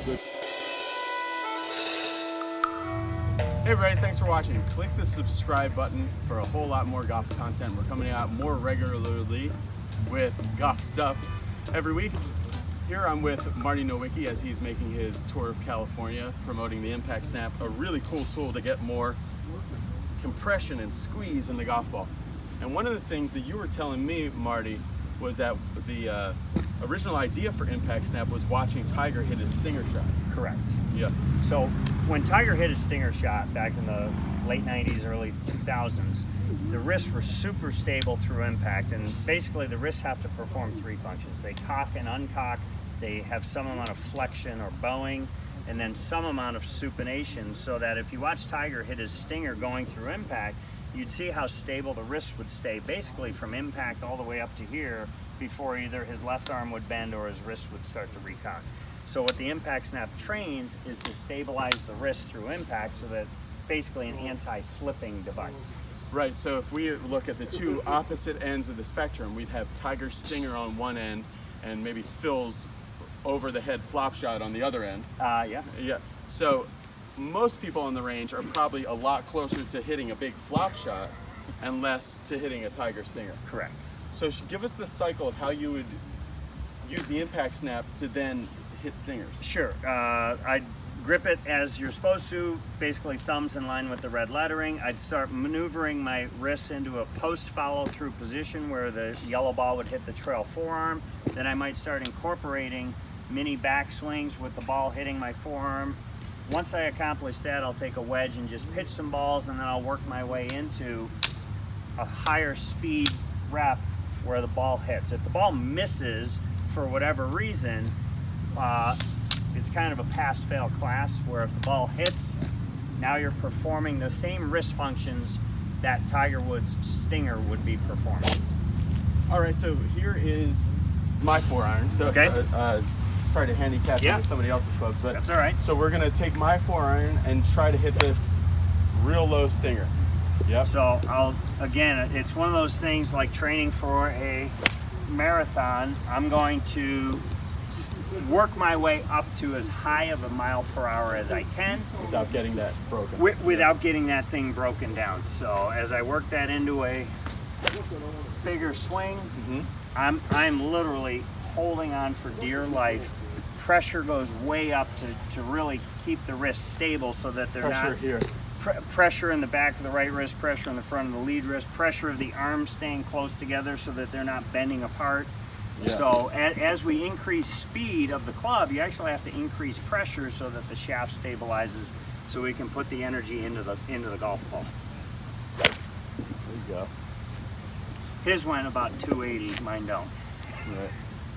Hey everybody, thanks for watching. Click the subscribe button for a whole lot more golf content. We're coming out more regularly with golf stuff every week. Here I'm with Marty Nowicki as he's making his tour of California, promoting the Impact Snap, a really cool tool to get more compression and squeeze in the golf ball. And one of the things that you were telling me, Marty, was that the original idea for Impact Snap was watching Tiger hit his stinger shot. Correct. Yeah. So when Tiger hit his stinger shot back in the late 90s, early 2000s, the wrists were super stable through impact, and basically the wrists have to perform three functions. They cock and uncock, they have some amount of flexion or bowing, and then some amount of supination, so that if you watch Tiger hit his stinger going through impact, you'd see how stable the wrist would stay basically from impact all the way up to here before either his left arm would bend or his wrist would start to recock. So what the Impact Snap trains is to stabilize the wrist through impact, so that basically an anti-flipping device. Right, so if we look at the two opposite ends of the spectrum, we'd have Tiger's stinger on one end and maybe Phil's over the head flop shot on the other end. Yeah. Yeah. So most people on the range are probably a lot closer to hitting a big flop shot and less to hitting a Tiger stinger. Correct. So give us the cycle of how you would use the Impact Snap to then hit stingers. Sure. I'd grip it as you're supposed to, basically thumbs in line with the red lettering. I'd start maneuvering my wrists into a post follow through position where the yellow ball would hit the trail forearm. Then I might start incorporating mini back swings with the ball hitting my forearm. Once I accomplish that, I'll take a wedge and just pitch some balls, and then I'll work my way into a higher speed rep where the ball hits. If the ball misses for whatever reason, it's kind of a pass-fail class, where if the ball hits, now you're performing the same wrist functions that Tiger Woods' stinger would be performing. All right, so here is my 4-iron. So okay. Sorry to handicap you with somebody else's clubs, but that's all right. So we're gonna take my 4-iron and try to hit this real low stinger. Yep. So again, it's one of those things like training for a marathon. I'm going to work my way up to as high of a mile per hour as I can without getting that broken. Without getting that thing broken down. So as I work that into a bigger swing, I'm literally holding on for dear life. Pressure goes way up to really keep the wrist stable, so that they're pressure here. Pressure in the back of the right wrist, pressure in the front of the lead wrist, pressure of the arms staying close together so that they're not bending apart. Yeah. So as we increase speed of the club, you actually have to increase pressure so that the shaft stabilizes, so we can put the energy into the golf ball. There you go. His went about 280, mine don't. Right.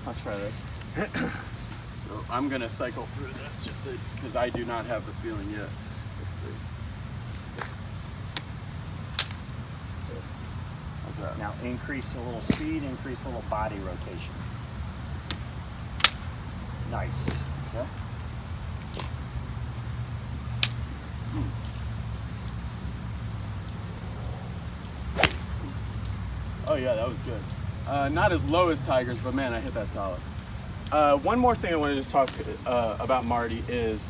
I'll try that. So I'm gonna cycle through this just because I do not have the feeling yet. Let's see. How's that? Now increase a little speed, increase a little body rotation. Nice. Okay. Oh yeah, that was good. Not as low as Tiger's, but man, I hit that solid. One more thing I wanted to talk about, Marty, is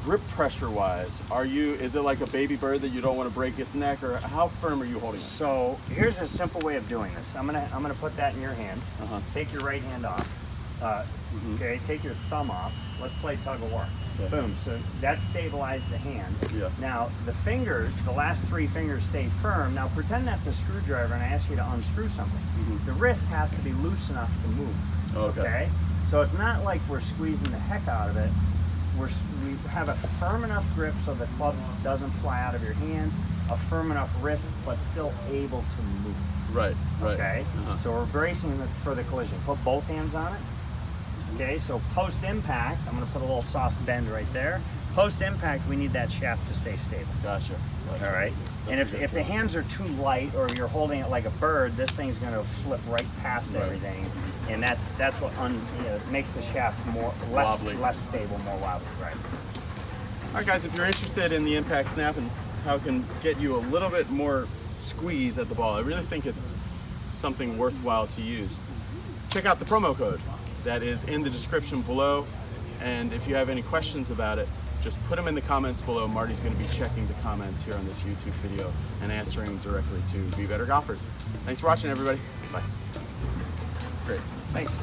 grip pressure wise. Is it like a baby bird that you don't want to break its neck, or how firm are you holding it? So here's a simple way of doing this. I'm gonna put that in your hand. Take your right hand off. Okay, take your thumb off. Let's play tug of war. Okay. Boom. So that stabilized the hand. Yeah. Now the fingers, the last 3 fingers stay firm. Now pretend that's a screwdriver and I ask you to unscrew something. The wrist has to be loose enough to move. Okay. So it's not like we're squeezing the heck out of it. We have a firm enough grip so the club doesn't fly out of your hand, a firm enough wrist, but still able to move. Right, right. Okay, so we're bracing for the collision. Put both hands on it. Okay, so post-impact, I'm gonna put a little soft bend right there. Post-impact, we need that shaft to stay stable. Gotcha. All right, and if the hands are too light or you're holding it like a bird, this thing's gonna flip right past everything. And that's what makes the shaft less stable, more wobbly, right? All right, guys, if you're interested in the Impact Snap and how it can get you a little bit more squeeze at the ball, I really think it's something worthwhile to use. Check out the promo code that is in the description below. And if you have any questions about it, just put them in the comments below. Marty's going to be checking the comments here on this YouTube video and answering them directly to Be Better Golfers. Thanks for watching, everybody. Bye. Great. Thanks.